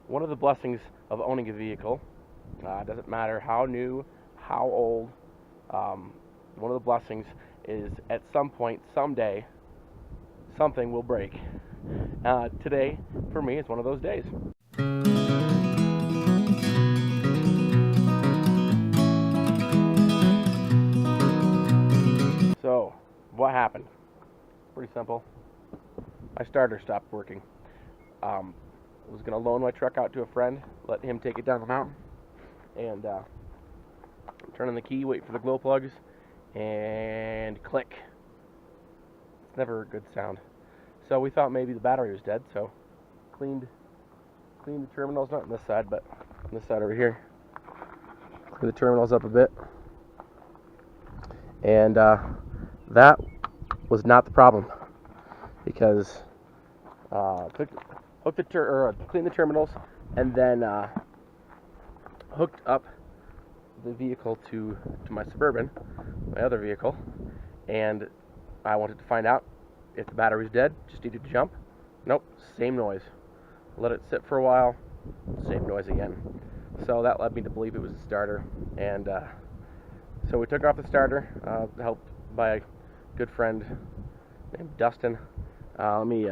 one of the blessings of owning a vehicle, doesn't matter how new, how old, one of the blessings is at some point, someday, something will break. Today, for me, is one of those days. So, what happened? Pretty simple. My starter stopped working. I was going to loan my truck out to a friend, let him take it down the mountain, and turn on the key, wait for the glow plugs, and click. It's never a good sound. So we thought maybe the battery was dead, so cleaned the terminals, not on this side, but on this side over here. Cleaned the terminals up a bit. And that was not the problem, because cleaned the terminals, and then hooked up the vehicle to my Suburban, my other vehicle, and I wanted to find out if the battery was dead, just needed to jump. Nope, same noise. Let it sit for a while, same noise again. So that led me to believe it was the starter, and so we took off the starter, helped by a good friend named Dustin. Let me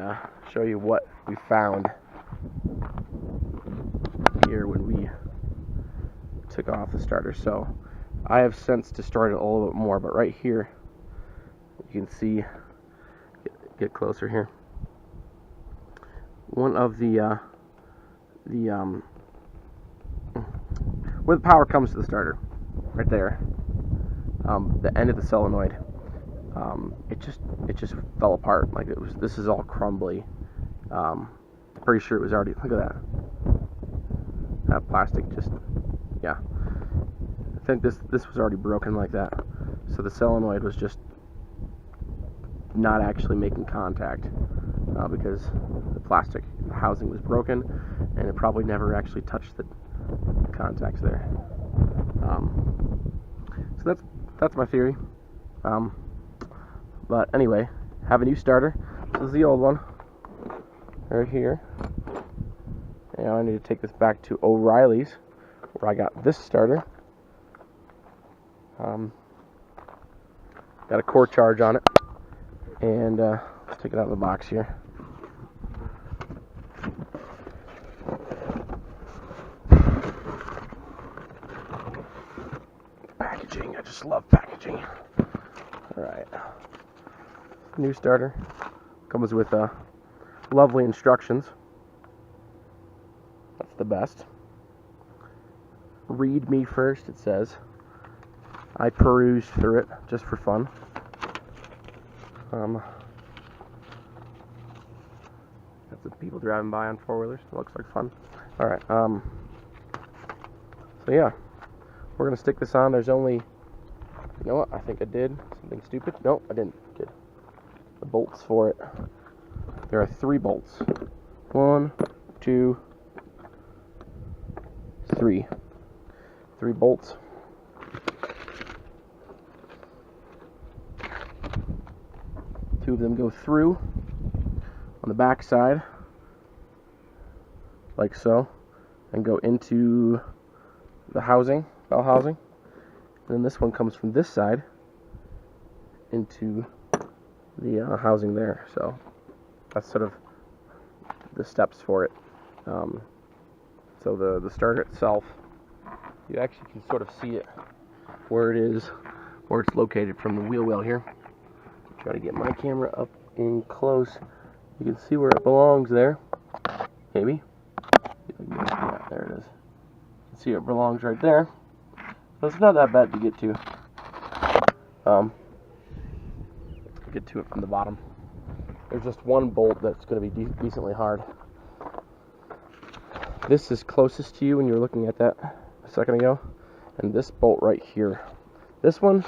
show you what we found here when we took off the starter. So I have since destroyed it a little bit more, but right here you can see, get closer here, one of the where the power comes to the starter, right there, the end of the solenoid, it just fell apart. Like this is all crumbly. Pretty sure it was already, look at that plastic, just, yeah, I think this was already broken like that. So the solenoid was just not actually making contact, because the plastic housing was broken, and it probably never actually touched the contacts there. So that's my theory. But anyway, have a new starter. This is the old one right here. And I need to take this back to O'Reilly's, where I got this starter. Got a core charge on it, and let's take it out of the box here. Packaging, I just love packaging. Alright, new starter. Comes with lovely instructions. That's the best. Read me first, it says. I perused through it just for fun. Got some people driving by on four-wheelers. It looks like fun. Alright, so yeah, we're gonna stick this on. There's only, you know what, I think I did something stupid. No, I didn't. Good. The bolts for it. There are 3 bolts. 1, 2, 3. 3 bolts. Two of them go through on the back side, like so, and go into the housing, bell housing. And then this one comes from this side into the housing there. So that's sort of the steps for it. So the starter itself, you actually can sort of see it where it is, where it's located from the wheel well here. Try to get my camera up in close. You can see where it belongs there. Maybe. Yeah, there it is. You can see it belongs right there. So it's not that bad to get to. Get to it from the bottom. There's just one bolt that's going to be decently hard. This is closest to you when you were looking at that a second ago. And this bolt right here. This one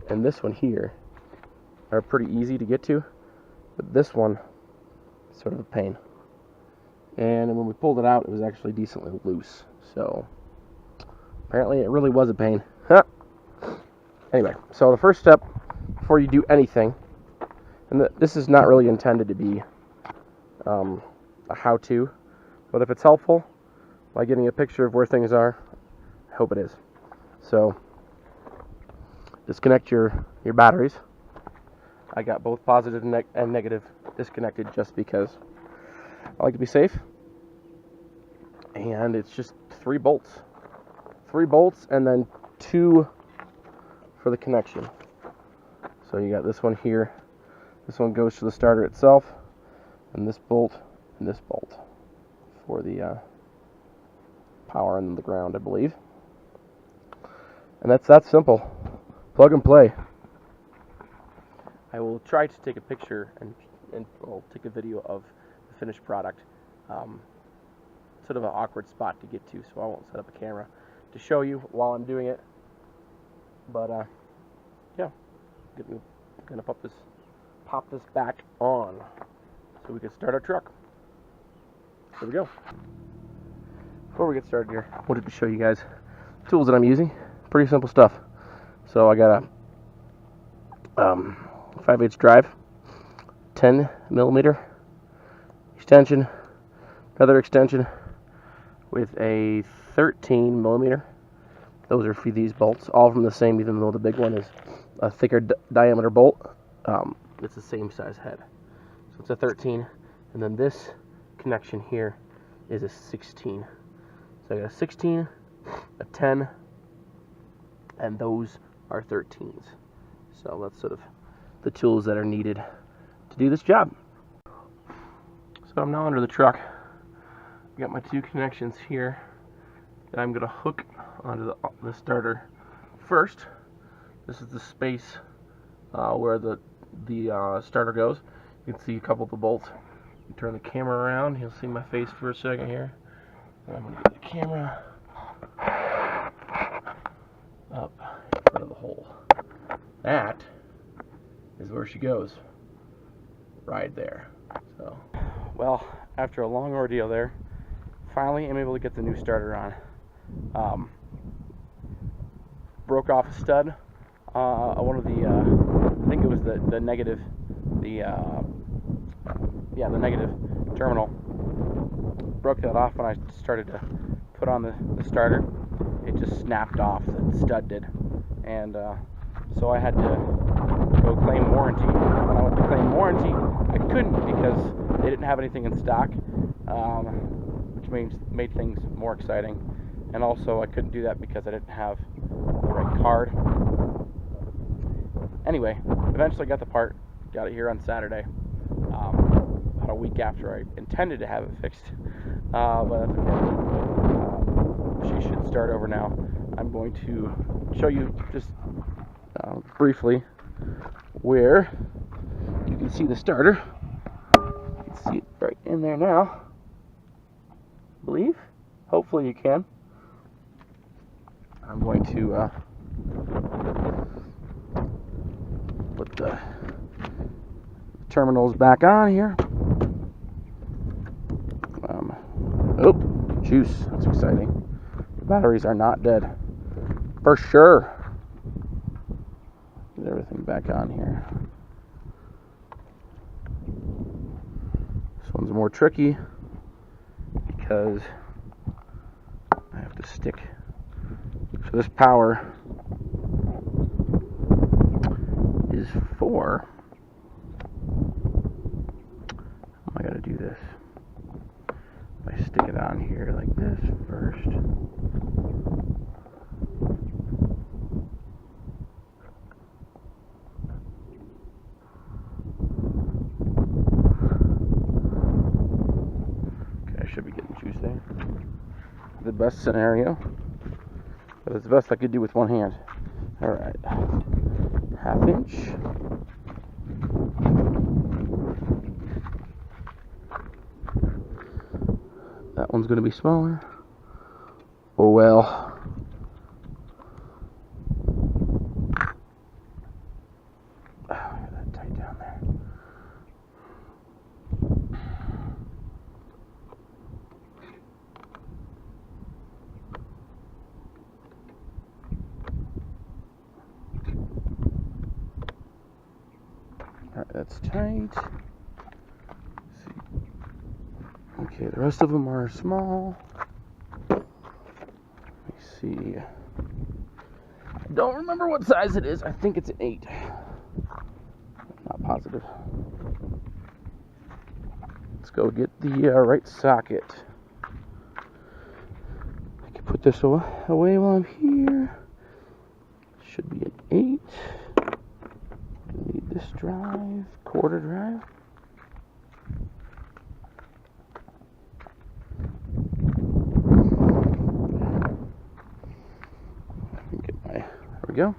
and this one here are pretty easy to get to, but this one is sort of a pain. And when we pulled it out, it was actually decently loose. So apparently it really was a pain. Anyway, so the first step before you do anything, and this is not really intended to be a how-to, but if it's helpful, Am I getting a picture of where things are? I hope it is. So, disconnect your batteries. I got both positive and negative disconnected just because I like to be safe. And it's just 3 bolts. 3 bolts and then 2 for the connection. So you got this one here. This one goes to the starter itself. And this bolt and this bolt for the power and the ground, I believe. And that's that simple. Plug and play. I will try to take a picture and I'll take a video of the finished product. Sort of an awkward spot to get to, so I won't set up a camera to show you while I'm doing it. But yeah, I'm gonna pop this back on so we can start our truck. Here we go. Before we get started here, I wanted to show you guys the tools that I'm using. Pretty simple stuff. So I got a 5/8 drive, 10mm extension, another extension with a 13mm. Those are for these bolts, all from the same, even though the big one is a thicker diameter bolt. It's the same size head. So it's a 13, and then this connection here is a 16. So I got a 16, a 10, and those are 13s. So that's sort of the tools that are needed to do this job. So I'm now under the truck. I got my 2 connections here that I'm going to hook onto the starter first. This is the space where the starter goes. You can see a couple of the bolts. You turn the camera around, you'll see my face for a second here. And I'm going to get the camera up in front of the hole. That is where she goes, right there. So, well, after a long ordeal there, finally I'm able to get the new starter on. Broke off a stud, one of the, I think it was the negative, the negative terminal. Broke that off when I started to put on the starter. It just snapped off, the stud did, and so I had to go claim warranty. When I went to claim warranty, I couldn't because they didn't have anything in stock, which made things more exciting. And also I couldn't do that because I didn't have the right card. Anyway, eventually got the part, got it here on Saturday, about a week after I intended to have it fixed, but that's okay. She should start over now. I'm going to show you just briefly where you can see the starter. You can see it right in there now, I believe. Hopefully you can. I'm going to put the terminals back on here. Oh, juice. That's exciting. The batteries are not dead. For sure. Get everything back on here. This one's more tricky because I have to stick. So this power is for, how am I going to do this? If I stick it on here like this first. Okay, I should be getting juice there. The best scenario. But it's the best I could do with one hand. Alright. 1/2 inch. That one's going to be smaller. Oh well. Oh, that tight down there. Alright, that's tight. Let's see. Okay, the rest of them are small. see. I don't remember what size it is. I think it's an 8. Not positive. Let's go get the right socket. I can put this away while I'm here. Should be an 8. Need this drive, quarter drive. There we go.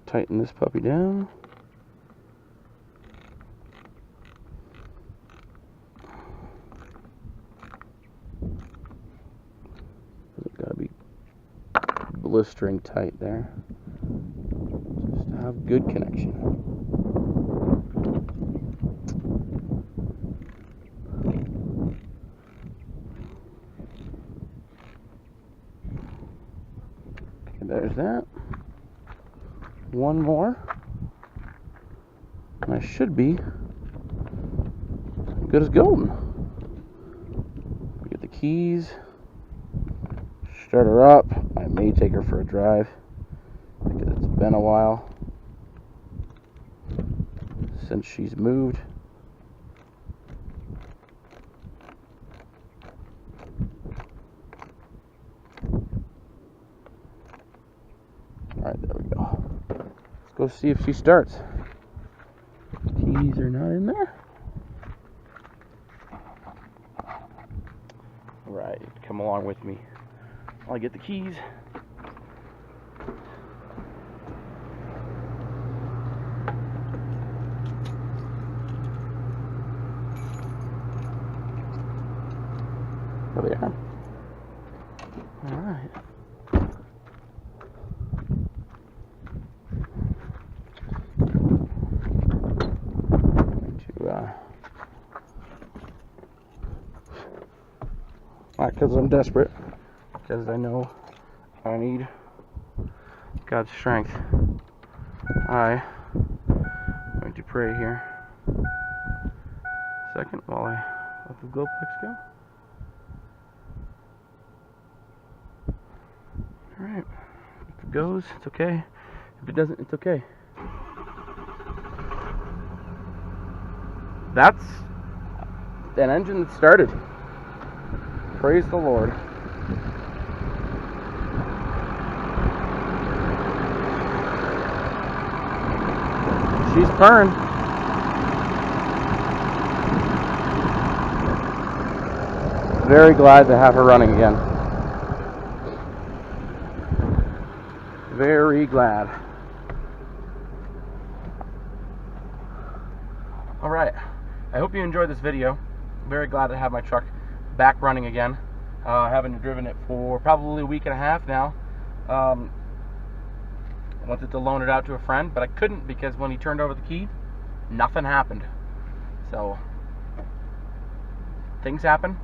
Tighten this puppy down. It's gotta be blistering tight there, just to have good connection. Okay, there's that. One more, and I should be good as golden. Get the keys, start her up. I may take her for a drive because it's been a while since she's moved. Alright, there we go. Let's go see if she starts. Keys are not in there. Alright, come along with me while I get the keys. There they are. Alright. Not because I'm desperate, because I know I need God's strength. I'm going to pray here. Second, while I let the glow plugs go. Alright, if it goes, it's okay. If it doesn't, it's okay. That's an engine that started. Praise the Lord. She's purring. Very glad to have her running again. Very glad. Alright, I hope you enjoyed this video. Very glad to have my truck back running again. I haven't driven it for probably a week and a half now. I wanted to loan it out to a friend, but I couldn't because when he turned over the key, nothing happened. So, things happen.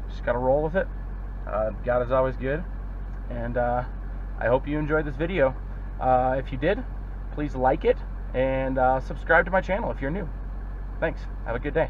Just gotta roll with it. God is always good. And I hope you enjoyed this video. If you did, please like it and subscribe to my channel if you're new. Thanks. Have a good day.